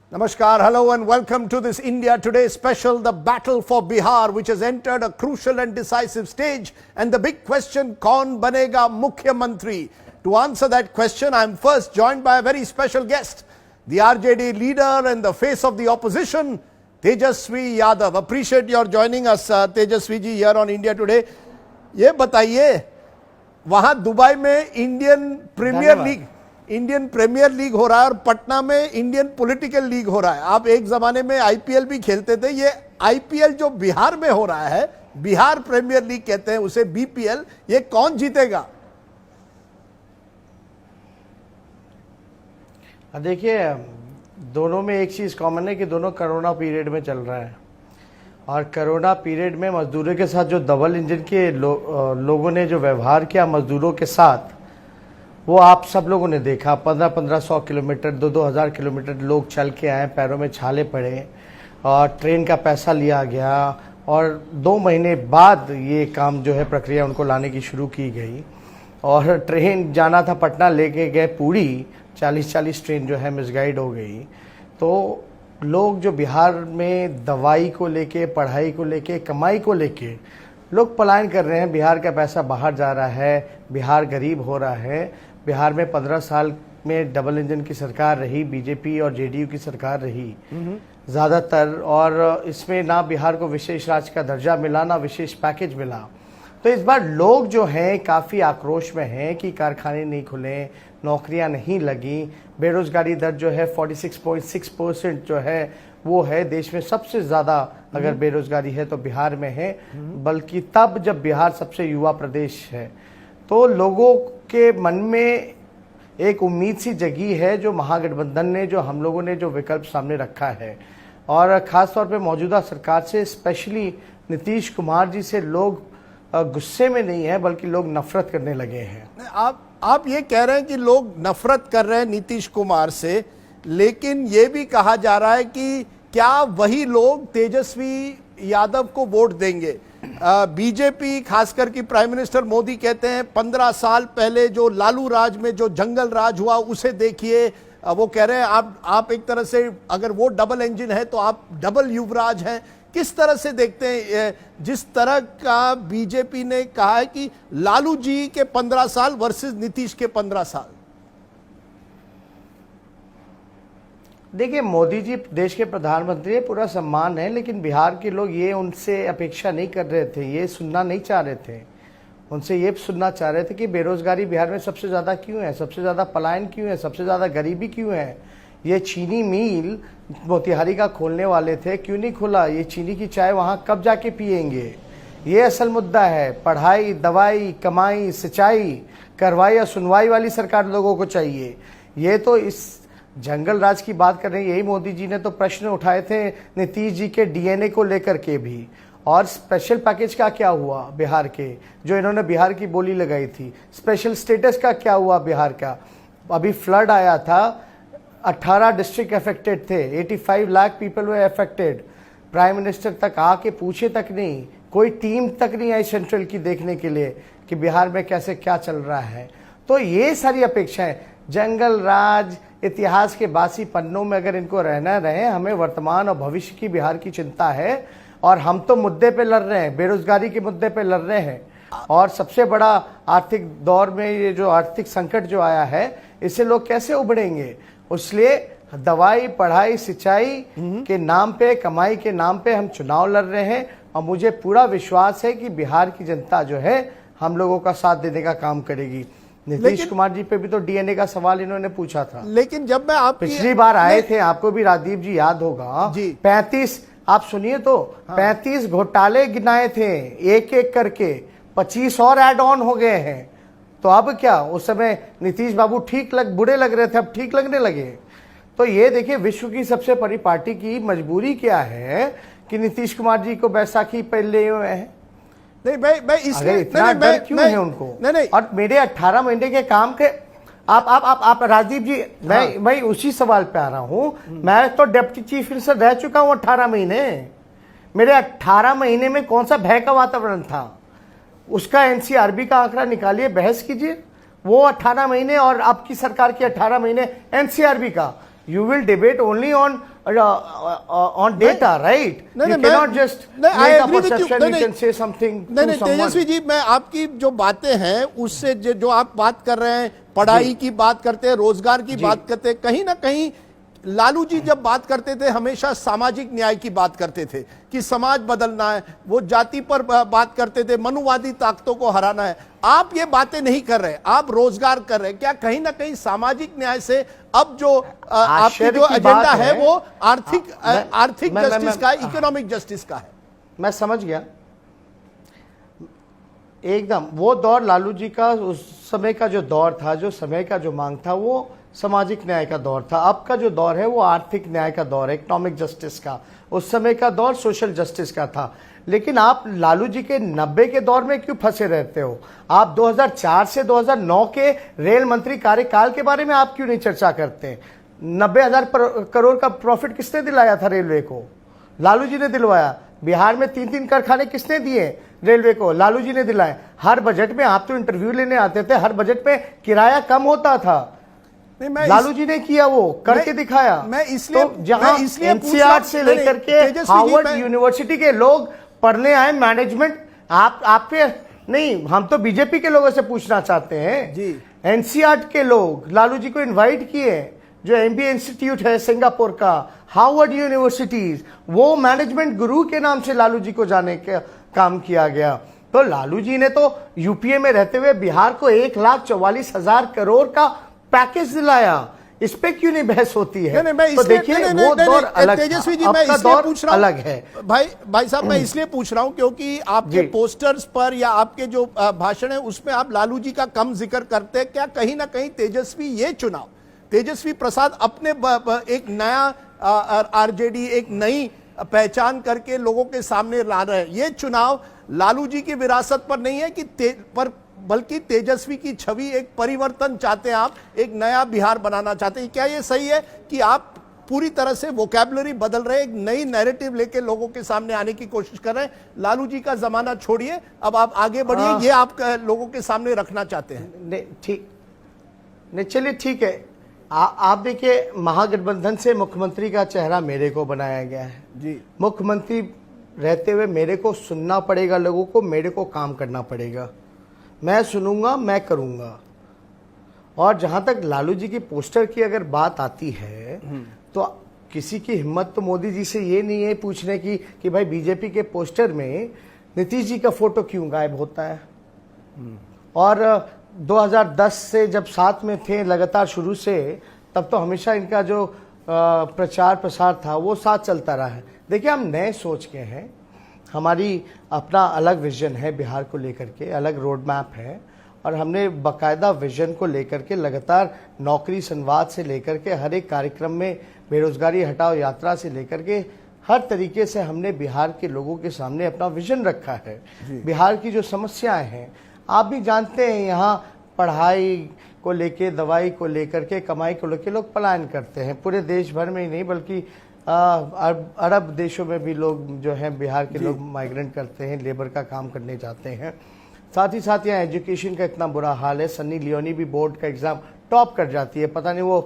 Namaskar, hello and welcome to this India Today special, the battle for Bihar, which has entered a crucial and decisive stage. And the big question, kaun banega Mukhyamantri? To answer that question, I am first joined by a very special guest, the RJD leader and the face of the opposition, Tejasvi Yadav. Appreciate your joining us, Tejasvi ji, here on India Today. ये बताइए, वहां Dubai में Indian premiere league हो रहा है और पटना में Indian political league हो रहा है। आप एक जमाने में आईपीएल भी खेलते थे। ये आईपीएल जो बिहार में हो रहा है, बिहार प्रीमियर लीग कहते हैं उसे, बीपीएल, ये कौन जीतेगा? देखिए, दोनों में एक चीज कॉमन है कि दोनों कोरोना पीरियड में चल रहा है और कोरोना पीरियड में मजदूरों के साथ जो डबल इंजन के लोगों ने जो व्यवहार किया मजदूरों के साथ, वो आप सब लोगों ने देखा। 1500 किलोमीटर 2000 किलोमीटर लोग चल के आए, पैरों में छाले पड़े और ट्रेन का पैसा लिया गया और 2 महीने बाद ये काम जो है प्रक्रिया उनको लाने की शुरू की गई। और ट्रेन जाना था पटना, लेके गए पूरी, 40 ट्रेन जो है मिसगाइड हो गई। तो लोग जो बिहार में दवाई को लेके, पढ़ाई को लेके, कमाई को लेके लोग पलायन कर रहे हैं। बिहार का पैसा बाहर जा रहा है, बिहार गरीब हो रहा है। बिहार में 15 साल में डबल इंजन की सरकार रही, बीजेपी और जेडीयू की सरकार रही ज़्यादातर, और इसमें ना बिहार को विशेष राज्य का दर्जा मिला, ना विशेष पैकेज मिला। तो इस बार लोग जो हैं काफ़ी आक्रोश में हैं कि कारखाने नहीं खुले, नौकरियां नहीं लगी, बेरोजगारी दर जो है 46.6% जो है वो है देश में सबसे ज़्यादा। अगर बेरोजगारी है तो बिहार में है, बल्कि तब जब बिहार सबसे युवा प्रदेश है। तो लोगों के मन में एक उम्मीद सी जगी है, जो महागठबंधन ने, जो हम लोगों ने जो विकल्प सामने रखा है, और ख़ास तौर पे मौजूदा सरकार से, स्पेशली नीतीश कुमार जी से लोग गुस्से में नहीं है बल्कि लोग नफरत करने लगे हैं। आप ये कह रहे हैं कि लोग नफरत कर रहे हैं नीतीश कुमार से, लेकिन ये भी कहा जा रहा है कि क्या वही लोग तेजस्वी यादव को वोट देंगे? बीजेपी, खासकर कि प्राइम मिनिस्टर मोदी कहते हैं 15 साल पहले जो लालू राज में जो जंगल राज हुआ उसे देखिए। वो कह रहे हैं आप एक तरह से, अगर वो डबल इंजन है तो आप डबल युवराज हैं। किस तरह से देखते हैं, जिस तरह का बीजेपी ने कहा है कि लालू जी के 15 साल वर्सेस नीतीश के 15 साल? देखिए, मोदी जी देश के प्रधानमंत्री है, पूरा सम्मान है, लेकिन बिहार के लोग ये उनसे अपेक्षा नहीं कर रहे थे, ये सुनना नहीं चाह रहे थे। उनसे ये सुनना चाह रहे थे कि बेरोजगारी बिहार में सबसे ज़्यादा क्यों है, सबसे ज़्यादा पलायन क्यों है, सबसे ज़्यादा गरीबी क्यों है। ये चीनी मिल मोतिहारी का खोलने वाले थे, क्यों नहीं खुला? ये चीनी की चाय वहाँ कब जाके पियेंगे? ये असल मुद्दा है। पढ़ाई, दवाई, कमाई, सिंचाई, करवाई या सुनवाई वाली सरकार लोगों को चाहिए। ये तो इस जंगल राज की बात कर रहे हैं, यही मोदी जी ने तो प्रश्न उठाए थे नीतीश जी के डीएनए को लेकर के भी। और स्पेशल पैकेज का क्या हुआ बिहार के, जो इन्होंने बिहार की बोली लगाई थी? स्पेशल स्टेटस का क्या हुआ बिहार का? अभी फ्लड आया था, 18 डिस्ट्रिक्ट अफेक्टेड थे, 85 लाख पीपल वे अफेक्टेड। प्राइम मिनिस्टर तक आके पूछे तक नहीं, कोई टीम तक नहीं आई सेंट्रल की देखने के लिए कि बिहार में कैसे क्या चल रहा है। तो ये सारी अपेक्षाएं, जंगल राज, इतिहास के बासी पन्नों में अगर इनको रहना रहे, हमें वर्तमान और भविष्य की बिहार की चिंता है। और हम तो मुद्दे पे लड़ रहे हैं, बेरोजगारी के मुद्दे पे लड़ रहे हैं। और सबसे बड़ा आर्थिक दौर में ये जो आर्थिक संकट जो आया है, इससे लोग कैसे उभरेंगे? इसलिए दवाई, पढ़ाई, सिंचाई के नाम पे, कमाई के नाम पे हम चुनाव लड़ रहे हैं। और मुझे पूरा विश्वास है कि बिहार की जनता जो है हम लोगों का साथ देने का काम करेगी। नीतीश कुमार जी पे भी तो डीएनए का सवाल इन्होंने पूछा था। लेकिन जब मैं पिछली बार आए थे, आपको भी राजीव जी याद होगा जी, 35, आप सुनिए तो, 35 घोटाले गिनाए थे एक एक करके, 25 और ऐड ऑन हो गए हैं। तो अब क्या, उस समय नीतीश बाबू बुरे लग रहे थे, अब ठीक लगने लगे। तो ये देखिए, विश्व की सबसे बड़ी पार्टी की मजबूरी क्या है कि नीतीश कुमार जी को बैसाखी पे ले हुए हैं। नहीं, मैं इसलिए इतना डर क्यों है उनको? नहीं। और मेरे 18 महीने के काम के, आप राजीव जी, मैं उसी सवाल पे आ रहा हूं। मैं तो डिप्टी चीफ मिनिस्टर रह चुका हूं 18 महीने। मेरे 18 महीने में कौन सा भय का वातावरण था? उसका एनसीआरबी का आंकड़ा निकालिए, बहस कीजिए। वो 18 महीने और अब की सरकार के 18 महीने एनसीआरबी का। You will debate only on on data, right? You cannot just make a perception. You can say something to नहीं someone. तेजस्वी जी, मैं आपकी जो बातें हैं उससे जो आप बात कर रहे हैं, पढ़ाई की बात करते हैं, रोजगार की बात करते हैं, कहीं ना कहीं लालू जी जब बात करते थे हमेशा सामाजिक न्याय की बात करते थे कि समाज बदलना है, वो जाति पर बात करते थे, मनुवादी ताकतों को हराना है। आप ये बातें नहीं कर रहे, आप रोजगार कर रहे हैं। क्या कहीं ना कहीं सामाजिक न्याय से अब जो आपकी जो एजेंडा है वो आर्थिक जस्टिस का, इकोनॉमिक जस्टिस का है? मैं समझ गया एकदम। वो दौर लालू जी का, उस समय का जो दौर था, जो समय का जो मांग था, वो सामाजिक न्याय का दौर था। अब का जो दौर है वो आर्थिक न्याय का दौर है, इकोनॉमिक जस्टिस का। उस समय का दौर सोशल जस्टिस का था। लेकिन आप लालू जी के 90 के दौर में क्यों फंसे रहते हो? आप 2004 से 2009 के रेल मंत्री कार्यकाल के बारे में आप क्यों नहीं चर्चा करते? 90,000 करोड़ का प्रॉफिट किसने दिलाया था रेलवे को? लालू जी ने दिलवाया। बिहार में 3-3 कारखाने किसने दिए रेलवे को? लालू जी ने दिलाए। हर बजट में आप तो इंटरव्यू लेने आते थे, हर बजट में किराया कम होता था, लालू जी ने किया, वो करके दिखाया। मैं इसलिए तो जहां एनसीआर से लेकर के हार्वर्ड यूनिवर्सिटी के लोग पढ़ने आए मैनेजमेंट, आप पे नहीं, हम तो बीजेपी के लोगों से पूछना चाहते हैं जी। एनसीआर के लोग लालू जी को इनवाइट किए, जो एमबीए इंस्टीट्यूट है सिंगापुर का, हार्वर्ड यूनिवर्सिटीज, वो मैनेजमेंट गुरु के नाम से लालू जी को जाने का काम किया गया। तो लालू जी ने तो यूपीए में रहते हुए बिहार को 1,44,000 करोड़ का पैकेज दिलाया। इस पे क्यों नहीं बहस होती है? तो देखिए वो दौर अलग, तेजस्वी जी मैं इसलिए पूछ रहा हूं, अलग है भाई साहब, मैं इसलिए पूछ रहा हूं क्योंकि आपके पोस्टर्स पर या आपके जो भाषण है उसमें आप लालू जी का कम जिक्र करते हैं। क्या कहीं ना कहीं तेजस्वी ये चुनाव, तेजस्वी प्रसाद अपने एक नया आरजेडी, एक नई पहचान करके लोगों के सामने ला रहे हैं? ये चुनाव लालू जी की विरासत पर नहीं है कि बल्कि तेजस्वी की छवि, एक परिवर्तन चाहते हैं आप, एक नया बिहार बनाना चाहते हैं। क्या ये सही है कि आप पूरी तरह से वोकैबुलरी बदल रहे हैं, एक नई नैरेटिव लेके लोगों के सामने आने की कोशिश कर रहे हैं? लालू जी का जमाना छोड़िए, अब आप आगे बढ़िए, ये आप लोगों के सामने रखना चाहते हैं? ठीक नहीं, चलिए ठीक है। आप देखिए, महागठबंधन से मुख्यमंत्री का चेहरा मेरे को बनाया गया है जी। मुख्यमंत्री रहते हुए मेरे को सुनना पड़ेगा लोगों को, मेरे को काम करना पड़ेगा। मैं सुनूंगा, मैं करूंगा। और जहां तक लालू जी की पोस्टर की अगर बात आती है तो किसी की हिम्मत तो मोदी जी से ये नहीं है पूछने की कि भाई बीजेपी के पोस्टर में नीतीश जी का फोटो क्यों गायब होता है। और 2010 से जब साथ में थे लगातार शुरू से, तब तो हमेशा इनका जो प्रचार प्रसार था वो साथ चलता रहा है। देखिए, हम नए सोच के हैं, हमारी अपना अलग विजन है बिहार को लेकर के, अलग रोड मैप है, और हमने बाकायदा विजन को लेकर के लगातार नौकरी संवाद से लेकर के हर एक कार्यक्रम में, बेरोजगारी हटाओ यात्रा से लेकर के हर तरीके से हमने बिहार के लोगों के सामने अपना विजन रखा है। बिहार की जो समस्याएं हैं आप भी जानते हैं, यहाँ पढ़ाई को लेके, दवाई को लेकर के, कमाई को लेकर लोग पलायन करते हैं। पूरे देश भर में ही नहीं बल्कि अरब देशों में भी लोग जो हैं बिहार के लोग माइग्रेंट करते हैं, लेबर का काम करने जाते हैं। साथ ही साथ यहाँ एजुकेशन का इतना बुरा हाल है, सन्नी लियोनी भी बोर्ड का एग्जाम टॉप कर जाती है, पता नहीं वो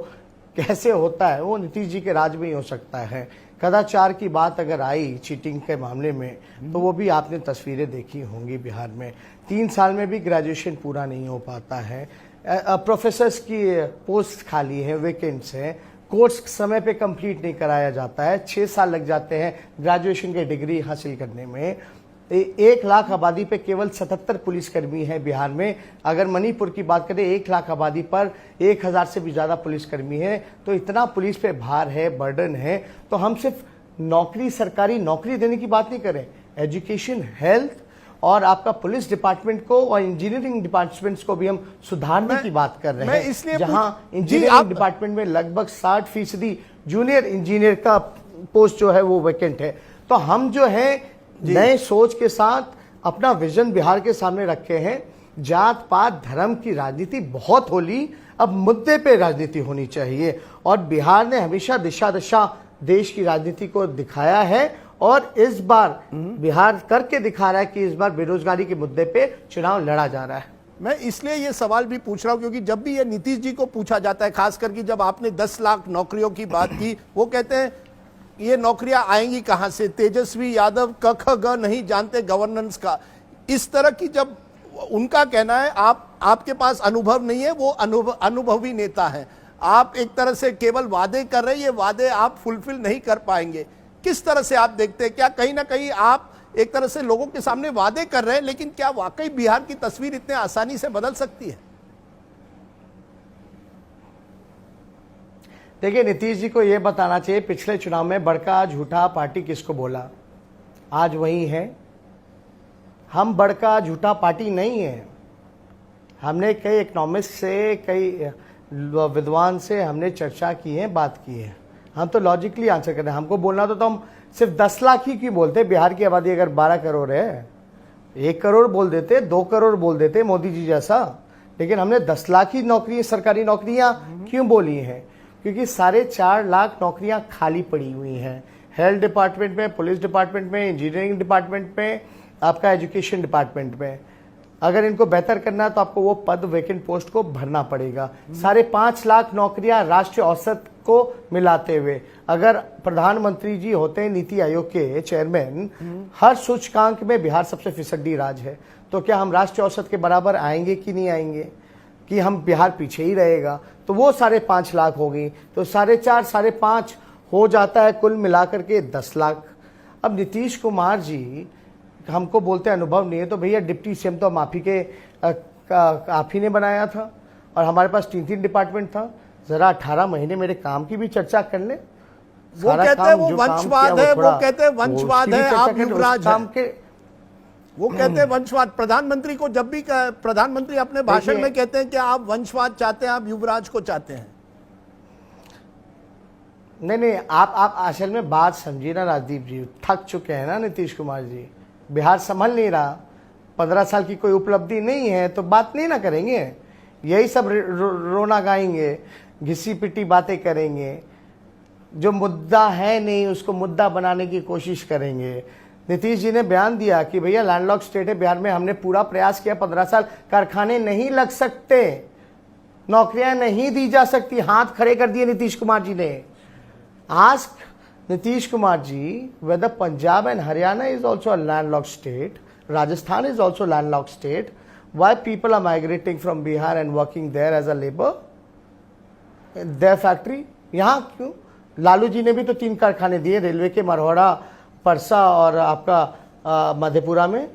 कैसे होता है, वो नीतीश जी के राज में ही हो सकता है। कदाचार की बात अगर आई चीटिंग के मामले में, तो वो भी आपने तस्वीरें देखी होंगी बिहार में। 3 साल में भी ग्रेजुएशन पूरा नहीं हो पाता है, प्रोफेसर्स की पोस्ट खाली है, वैकेंट्स हैं, कोर्स समय पे कंप्लीट नहीं कराया जाता है, 6 साल लग जाते हैं ग्रेजुएशन की डिग्री हासिल करने में। 1 लाख आबादी पे केवल 77 पुलिसकर्मी हैं बिहार में। अगर मणिपुर की बात करें, 1 लाख आबादी पर 1000 से भी ज़्यादा पुलिसकर्मी हैं। तो इतना पुलिस पे भार है, बर्डन है। तो हम सिर्फ नौकरी, सरकारी नौकरी देने की बात नहीं करें, एजुकेशन, हेल्थ और आपका पुलिस डिपार्टमेंट को और इंजीनियरिंग डिपार्टमेंट्स को भी हम सुधारने की बात कर रहे हैं। इसलिए जहां इंजीनियरिंग डिपार्टमेंट में लगभग 60% जूनियर इंजीनियर का पोस्ट जो है वो वैकेंट है। तो हम जो है नए सोच के साथ अपना विजन बिहार के सामने रखे हैं। जात पात धर्म की राजनीति बहुत होली, अब मुद्दे पे राजनीति होनी चाहिए। और बिहार ने हमेशा दिशा दशा देश की राजनीति को दिखाया है, और इस बार बिहार करके दिखा रहा है कि इस बार बेरोजगारी के मुद्दे पे चुनाव लड़ा जा रहा है। मैं इसलिए ये सवाल भी पूछ रहा हूं क्योंकि जब भी ये नीतीश जी को पूछा जाता है, खास करके जब आपने 10 लाख नौकरियों की बात की, वो कहते हैं ये नौकरियां आएंगी कहां से? तेजस्वी यादव क ख ग नहीं जानते गवर्नेंस का, इस तरह की जब उनका कहना है आपके पास अनुभव नहीं है, वो अनुभवी नेता है, आप एक तरह से केवल वादे कर रहे हैं, ये वादे आप फुलफिल नहीं कर पाएंगे, किस तरह से आप देखते हैं? क्या कहीं ना कहीं आप एक तरह से लोगों के सामने वादे कर रहे हैं, लेकिन क्या वाकई बिहार की तस्वीर इतने आसानी से बदल सकती है? देखिए, नीतीश जी को यह बताना चाहिए पिछले चुनाव में बड़का झूठा पार्टी किसको बोला, आज वही है। हम बड़का झूठा पार्टी नहीं है। हमने कई इकोनॉमिस्ट से, कई विद्वान से हमने चर्चा की है, बात की है। हम तो लॉजिकली आंसर कर रहे हैं। हमको बोलना तो हम सिर्फ 10 लाख ही क्यों बोलते? बिहार की आबादी अगर 12 करोड़ है, 1 करोड़ बोल देते, 2 करोड़ बोल देते मोदी जी जैसा। लेकिन हमने 10 लाख ही नौकरी, सरकारी नौकरियां क्यों बोली हैं? क्योंकि 4.5 लाख नौकरियां खाली पड़ी हुई हैं, हेल्थ डिपार्टमेंट में, पुलिस डिपार्टमेंट में, इंजीनियरिंग डिपार्टमेंट में, आपका एजुकेशन डिपार्टमेंट में। अगर इनको बेहतर करना है तो आपको वो पद, वैकेंट पोस्ट को भरना पड़ेगा। 5.5 लाख नौकरियां राष्ट्रीय औसत को मिलाते हुए। अगर प्रधानमंत्री जी होते हैं नीति आयोग के चेयरमैन, हर सूचकांक में बिहार सबसे फिसड्डी राज्य है, तो क्या हम राष्ट्रीय औसत के बराबर आएंगे कि नहीं आएंगे? कि हम बिहार पीछे ही रहेगा? तो वो 5.5 लाख हो गई, तो 4.5, 5.5 हो जाता है कुल मिलाकर के 10 लाख। अब नीतीश कुमार जी हमको बोलते हैं अनुभव नहीं है, तो भैया डिप्टी सीएम तो आप ही ने बनाया था, और हमारे पास 3 डिपार्टमेंट था। जरा 18 महीने मेरे काम की भी चर्चा कर ले। वो कहते हैं वो वंशवाद है, वो कहते हैं वंशवाद है, आप युवराज हैं। वो कहते हैं वंशवाद। प्रधानमंत्री को जब भी प्रधानमंत्री अपने भाषण में कहते हैं कि आप वंशवाद चाहते हैं, आप युवराज को चाहते हैं। नहीं, आप असल में बात समझिए ना राजदीप जी, थक चुके हैं ना नीतीश कुमार जी, बिहार संभल नहीं रहा, 15 साल की कोई उपलब्धि नहीं है तो बात नहीं ना करेंगे, यही सब रोना गाएंगे, घिसी पिटी बातें करेंगे, जो मुद्दा है नहीं उसको मुद्दा बनाने की कोशिश करेंगे। नीतीश जी ने बयान दिया कि भैया लैंडलॉक स्टेट है बिहार में, हमने पूरा प्रयास किया, 15 साल कारखाने नहीं लग सकते, नौकरियां नहीं दी जा सकती, हाथ खड़े कर दिए नीतीश कुमार जी ने। Ask Nitish Kumar ji whether Punjab and Haryana is also a landlocked state, Rajasthan is also landlocked state, why people are migrating from Bihar and working there as a labor in their factory? यहाँ क्यों? लालू जी ने भी तो 3 कारखाने दिए railway के, मरवाड़ा, परसा और आपका मधेपुरा में।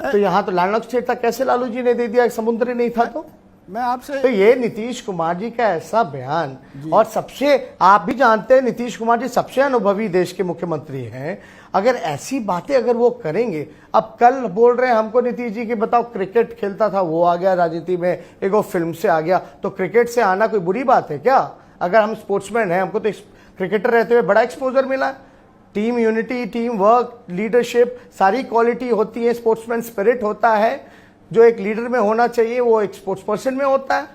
तो यहाँ तो लैंडलॉक्ड स्टेट था, कैसे लालू जी ने दे दिया? समुद्र नहीं था तो मैं आपसे तो ये नीतीश कुमार जी का ऐसा बयान, और सबसे आप भी जानते हैं नीतीश कुमार जी सबसे अनुभवी देश के मुख्यमंत्री हैं। अगर ऐसी बातें अगर वो करेंगे, अब कल बोल रहे हैं हमको नीतीश जी कि बताओ क्रिकेट खेलता था वो आ गया राजनीति में, एक वो फिल्म से आ गया, तो क्रिकेट से आना कोई बुरी बात है क्या? अगर हम स्पोर्ट्समैन हैं, हमको तो क्रिकेटर रहते हुए बड़ा एक्सपोजर मिला। Team unity, team work, leadership, सारी क्वालिटी होती है, स्पोर्ट्समैन स्पिरिट होता है जो एक लीडर में होना चाहिए, वो एक स्पोर्ट्स पर्सन में होता है।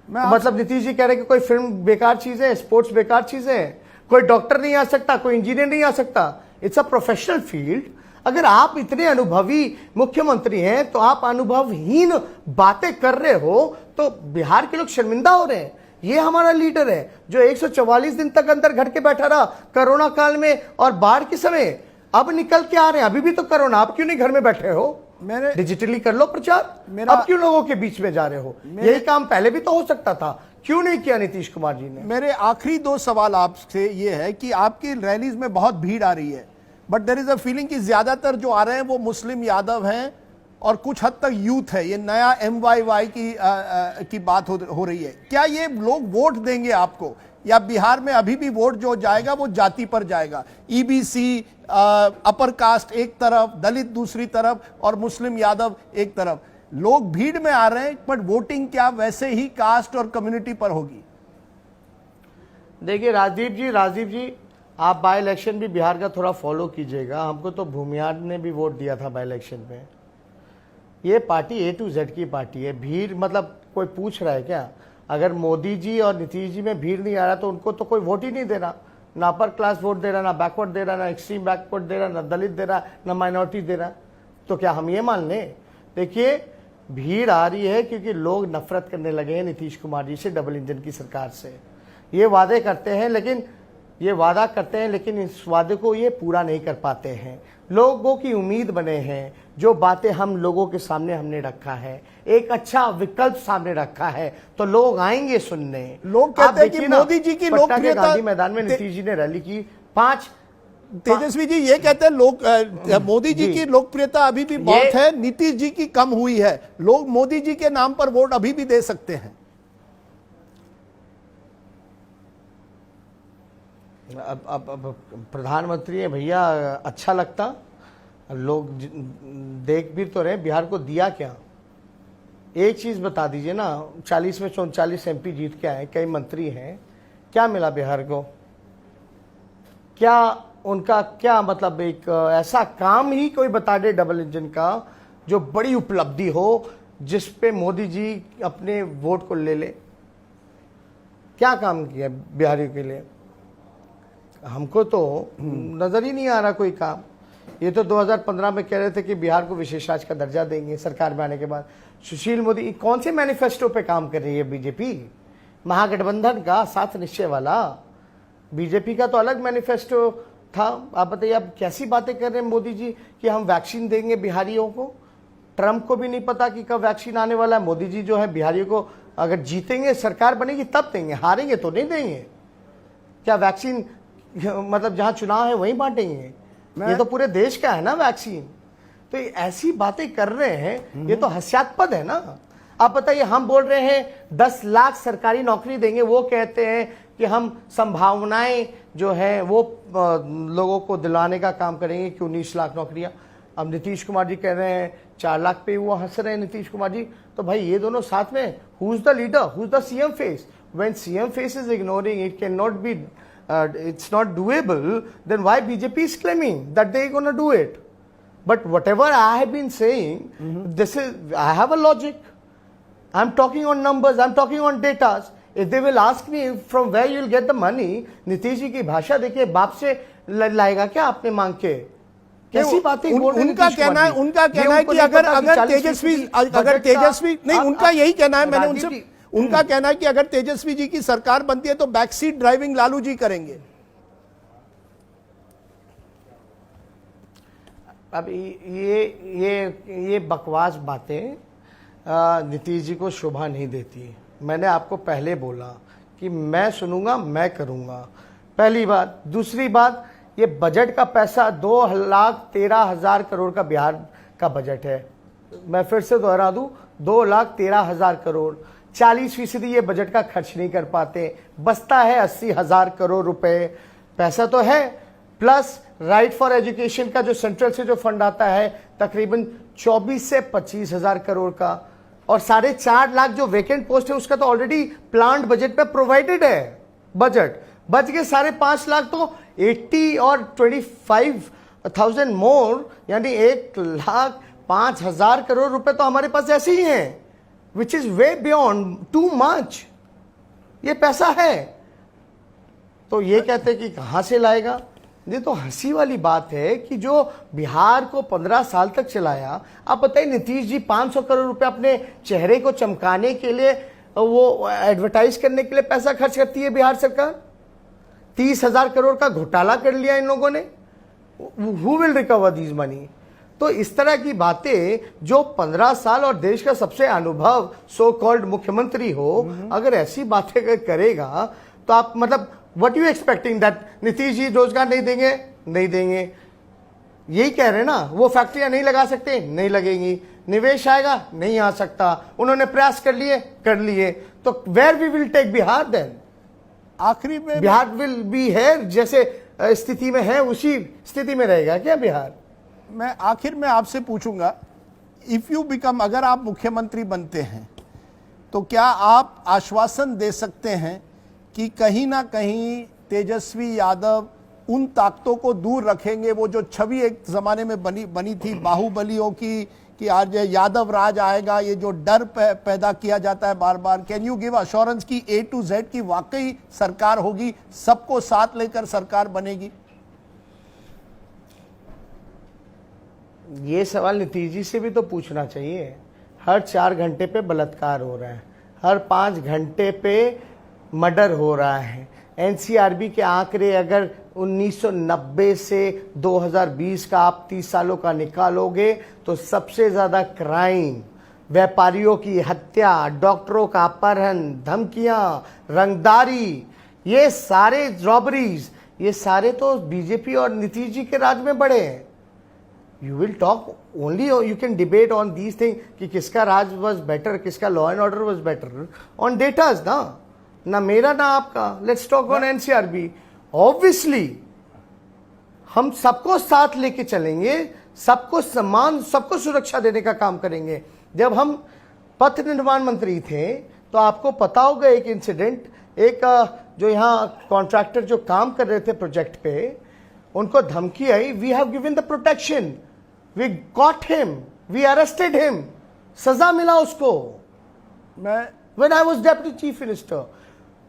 मतलब नीतीश जी कह रहे हैं कि कोई फिल्म बेकार चीज है, स्पोर्ट्स बेकार चीज है, कोई डॉक्टर नहीं आ सकता, कोई इंजीनियर नहीं आ सकता, इट्स अ प्रोफेशनल फील्ड। अगर आप इतने अनुभवी मुख्यमंत्री हैं तो आप अनुभवहीन बातें कर रहे हो तो बिहार के लोग शर्मिंदा हो रहे हैं। ये हमारा लीडर है जो 144 दिन तक अंदर घर के बैठा रहा कोरोना काल में और बाढ़ के समय, अब निकल के आ रहे हैं। अभी भी तो कोरोना, आप क्यों नहीं घर में बैठे हो? डिजिटली कर लो प्रचार, अब क्यों लोगों के बीच में जा रहे हो? यही काम पहले भी तो हो सकता था, क्यों नहीं किया नीतीश कुमार जी ने? मेरे आखिरी 2 सवाल आपसे ये है कि आपकी रैलीज में बहुत भीड़ आ रही है, but there is a feeling कि ज्यादातर जो आ रहे हैं वो मुस्लिम यादव हैं और कुछ हद तक यूथ है, ये नया MYY की बात हो रही है। क्या ये लोग वोट देंगे आपको, या बिहार में अभी भी वोट जो जाएगा वो जाति पर जाएगा? EBC, अपर कास्ट एक तरफ, दलित दूसरी तरफ और मुस्लिम यादव एक तरफ, लोग भीड़ में आ रहे हैं, बट वोटिंग क्या वैसे ही कास्ट और कम्युनिटी पर होगी? देखिए राजीव जी आप बाय इलेक्शन भी बिहार का थोड़ा फॉलो कीजिएगा। हमको तो भूमियार ने भी वोट दिया था बाय इलेक्शन में। ये पार्टी A to Z की पार्टी है। भीड़ मतलब कोई पूछ रहा है क्या? अगर मोदी जी और नीतीश जी में भीड़ नहीं आ रहा तो उनको तो कोई वोट ही नहीं दे रहा, ना अपर क्लास वोट दे रहा, ना बैकवर्ड दे रहा, ना एक्सट्रीम बैकवर्ड दे रहा, ना दलित दे रहा, ना माइनॉरिटी दे रहा। तो क्या हम ये मान लें? देखिए भीड़ आ रही है क्योंकि लोग नफरत करने लगे हैं नीतीश कुमार जी से, डबल इंजन की सरकार से। ये वादे करते हैं लेकिन ये वादा करते हैं लेकिन इस वादे को ये पूरा नहीं कर पाते हैं। लोगों की उम्मीद बने हैं, जो बातें हम लोगों के सामने हमने रखा है, एक अच्छा विकल्प सामने रखा है, तो लोग आएंगे सुनने। लोग कहते हैं कि मोदी जी की लोकप्रियता, गांधी मैदान में नीतीश जी ने रैली की, तेजस्वी जी ये कहते हैं मोदी जी की लोकप्रियता अभी भी बहुत है, नीतीश जी की कम हुई है, लोग मोदी जी के नाम पर वोट अभी भी दे सकते हैं। अब प्रधानमंत्री है भैया, अच्छा लगता, लोग देख भी तो रहे बिहार को दिया क्या। एक चीज बता दीजिए ना, 40 में 39 MP जीत के आए, कई मंत्री हैं, क्या मिला बिहार को? क्या उनका क्या मतलब, एक ऐसा काम ही कोई बता दे डबल इंजन का जो बड़ी उपलब्धि हो, जिस पे मोदी जी अपने वोट को ले ले। क्या काम किया बिहारियों के लिए? हमको तो नजर ही नहीं आ रहा कोई काम। ये तो 2015 में कह रहे थे कि बिहार को विशेष राज्य का दर्जा देंगे सरकार में आने के बाद। सुशील मोदी कौन से मैनिफेस्टो पे काम कर रही है बीजेपी? महागठबंधन का साथ निश्चय वाला। बीजेपी का तो अलग मैनिफेस्टो था। आप बताइए, आप कैसी बातें कर रहे हैं मोदी जी कि हम वैक्सीन देंगे बिहारियों को? ट्रंप को भी नहीं पता कि कब वैक्सीन आने वाला है। मोदी जी जो है बिहारियों को, अगर जीतेंगे सरकार बनेगी तब देंगे, हारेंगे तो नहीं देंगे। क्या वैक्सीन मतलब जहां चुनाव है वहीं बांटेंगे? ये तो पूरे देश का है ना वैक्सीन। तो ऐसी बातें कर रहे हैं, ये तो हास्यास्पद है ना। आप बताइए, हम बोल रहे हैं 10 लाख सरकारी नौकरी देंगे, वो कहते हैं कि हम संभावनाएं जो है वो लोगों को दिलाने का काम करेंगे कि 19 लाख नौकरियां। अब नीतीश कुमार जी कह रहे हैं 4 लाख पे वो हंस रहे हैं नीतीश कुमार जी। तो भाई ये दोनों साथ में, who is the leader, who is the CM face? When CM face is ignoring, it can not be, it's not doable, then why BJP is claiming that they're going to do it? But whatever I have been saying, this is, I have a logic. I'm talking on numbers, I'm talking on data. If they will ask me from where you'll get the money, Nitish ji की भाषा देखिए, बाप से लाएगा क्या आपने मांग के? कैसी बातें बोल रहे हैं? उनका कहना है कि अगर तेजस्वी नहीं, उनका यही कहना है, मैंने उनसे, उनका कहना है कि अगर तेजस्वी जी की सरकार बनती है तो back seat driving Lalu ji करेंगे। अब ये बकवास बातें नीतीश जी को शोभा नहीं देती। मैंने आपको पहले बोला कि मैं सुनूंगा, मैं करूंगा, पहली बात। दूसरी बात, ये बजट का पैसा 2,13,000 करोड़ का बिहार का बजट है। मैं फिर से दोहरा दूं, 2,13,000 करोड़, 40% ये बजट का खर्च नहीं कर पाते। बचता है 80,000 करोड़ रुपए। पैसा तो है, प्लस राइट फॉर एजुकेशन का जो सेंट्रल से जो फंड आता है तकरीबन 24 से 25,000 करोड़ का, और 4.5 लाख जो वेकेंट पोस्ट है उसका तो ऑलरेडी प्लान्ड बजट पे प्रोवाइडेड है। बजट बच गए 5.5 लाख, तो 80 और 25,000 मोर, यानी 1,05,000 करोड़ रुपए तो हमारे पास ऐसे ही हैं, which is way beyond too much। ये पैसा है, तो ये कहते हैं कि कहां से लाएगा? ये तो हंसी वाली बात है कि जो बिहार को 15 साल तक चलाया। आप बताइए, नीतीश जी 500 करोड़ रुपए अपने चेहरे को चमकाने के लिए, वो एडवर्टाइज करने के लिए पैसा खर्च करती है बिहार सरकार। 30,000 करोड़ का घोटाला कर लिया इन लोगों ने। Who will recover these money? तो इस तरह की बातें, जो 15 साल और देश का सबसे अनुभव सो कॉल्ड मुख्यमंत्री हो, अगर ऐसी बातें करेगा तो आप मतलब what you expecting that Nitish ji रोजगार नहीं देंगे? नहीं देंगे, यही कह रहे हैं ना। वो फैक्ट्रियां नहीं लगा सकते? नहीं लगेंगी। निवेश आएगा? नहीं आ सकता। उन्होंने प्रयास कर लिए, तो where we will take Bihar then? आखिरी में बिहार विल बी है जैसे स्थिति में है, उसी स्थिति में रहेगा क्या बिहार? मैं आखिर में आपसे पूछूंगा, इफ यू बिकम, अगर आप मुख्यमंत्री बनते हैं तो क्या आप आश्वासन दे सकते हैं कि कहीं ना कहीं तेजस्वी यादव उन ताकतों को दूर रखेंगे, वो जो छवि एक जमाने में बनी थी बाहुबलियों की कि आज यादव राज आएगा, ये जो डर पैदा किया जाता है बार बार, कैन यू गिव अश्योरेंस कि A to Z की वाकई सरकार होगी, सबको साथ लेकर सरकार बनेगी? ये सवाल नीतीश जी से भी तो पूछना चाहिए। हर 4 घंटे पे बलात्कार हो रहा है, हर 5 घंटे पे मर्डर हो रहा है, एनसीआरबी के आंकड़े अगर 1990 से 2020 का आप 30 सालों का निकालोगे तो सबसे ज्यादा क्राइम, व्यापारियों की हत्या, डॉक्टरों का अपहरण, धमकियां, रंगदारी, ये सारे रॉबरीज, ये सारे तो बीजेपी और नीतीश जी के राज में बढ़े हैं। You will talk only, you can debate on these thing कि किसका राज वॉज बेटर, किसका law and order was better on datas, ना मेरा ना आपका। Let's talk on NCRB. Obviously हम सबको साथ लेके चलेंगे, सबको सम्मान, सबको सुरक्षा देने का काम करेंगे। जब हम पथ निर्माण मंत्री थे तो आपको पता होगा एक इंसिडेंट, एक जो यहाँ कॉन्ट्रैक्टर जो काम कर रहे थे प्रोजेक्ट पे, उनको धमकी आई, we have given the protection, we got him, we arrested him, सजा मिला उसको when I was deputy chief minister.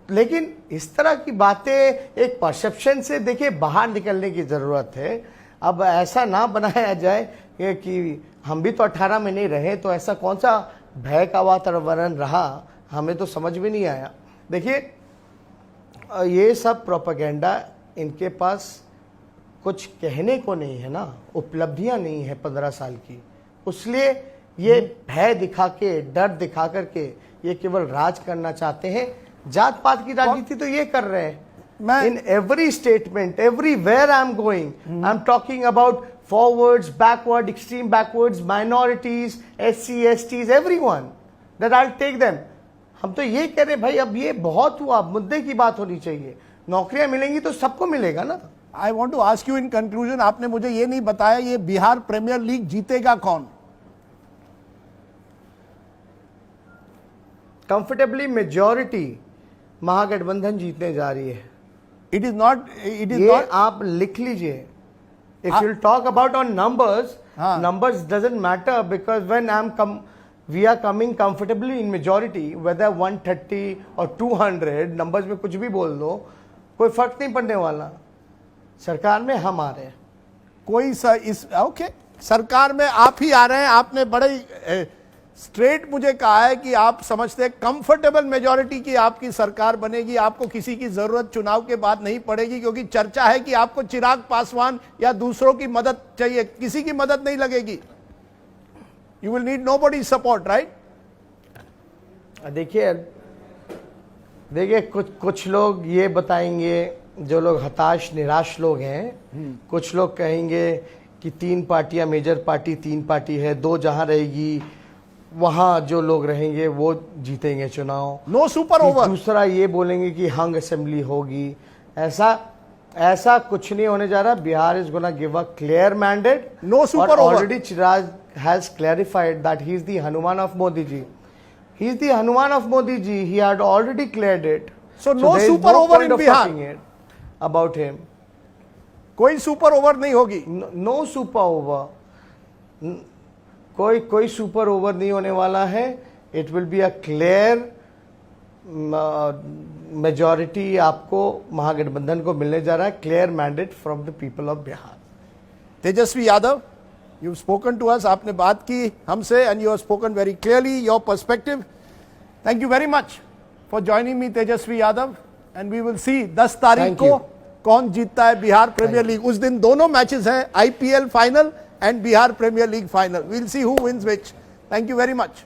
लेकिन इस तरह की बातें एक परसेप्शन से देखिए बाहर निकलने की जरूरत है। अब ऐसा ना बनाया जाए कि हम भी तो 18 में नहीं रहे, तो ऐसा कौन सा भय का वातावरण रहा, हमें तो समझ में नहीं आया। देखिए ये सब प्रोपेगेंडा, इनके पास कुछ कहने को नहीं है ना, उपलब्धियां नहीं है 15 साल की, इसलिए ये भय दिखा के, डर दिखा करके ये केवल राज करना चाहते हैं। जात पात की राजनीति तो ये कर रहे हैं। In every statement, everywhere I am going, I am talking about forwards, backward, extreme backwards, minorities, SC, STs, everyone, that I will take them. हम तो ये कह रहे भाई अब ये बहुत हुआ, मुद्दे की बात होनी चाहिए। नौकरियां मिलेंगी तो सबको मिलेगा ना। I want to ask you in conclusion, आपने मुझे ये नहीं बताया ये बिहार प्रीमियर लीग जीतेगा कौन? कंफर्टेबली मेजॉरिटी महागठबंधन जीतने जा रही है। It is not, it is ये नॉट, आप लिख लीजिए। If you talk about on numbers, numbers doesn't matter because when we are coming comfortably in majority, whether 130 or 200 numbers में कुछ भी बोल दो, कोई फर्क नहीं पड़ने वाला। सरकार में हम आ रहे हैं। कोई ओके, सरकार में आप ही आ रहे हैं। आपने बड़े स्ट्रेट मुझे कहा है कि आप समझते हैं कंफर्टेबल मेजॉरिटी की आपकी सरकार बनेगी, आपको किसी की जरूरत चुनाव के बाद नहीं पड़ेगी, क्योंकि चर्चा है कि आपको चिराग पासवान या दूसरों की मदद चाहिए, किसी की मदद नहीं लगेगी। You will need nobody support, right? देखिए कुछ लोग ये बताएंगे, जो लोग हताश निराश लोग हैं, कुछ लोग कहेंगे कि 3 पार्टियां, मेजर पार्टी 3 पार्टी है, 2 जहां रहेगी वहां जो लोग रहेंगे वो जीतेंगे चुनाव। No super over. दूसरा ये बोलेंगे कि हंग असेंबली होगी। ऐसा कुछ नहीं होने जा रहा। Bihar is gonna give a clear mandate. No super over. Already Chirag has clarified that he is the Hanuman of Modi ji. He is the Hanuman of Modi ji. He had already cleared it. So no there is super over point in of Bihar. talking it about him. कोई super over नहीं होगी। No super over. कोई super over नहीं होने वाला है। It will be a clear majority आपको महागठबंधन को मिलने जा रहा है। Clear mandate from the people of Bihar. Tejashwi Yadav, you've spoken to us, आपने बात की हमसे, and you have spoken very clearly your perspective. Thank you very much for joining me, Tejashwi Yadav, and we will see 10 तारीख को कौन जीतता है बिहार प्रीमियर लीग। उस दिन दोनों मैचेस हैं, IPL final and Bihar premier league final. We'll see who wins which. Thank you very much.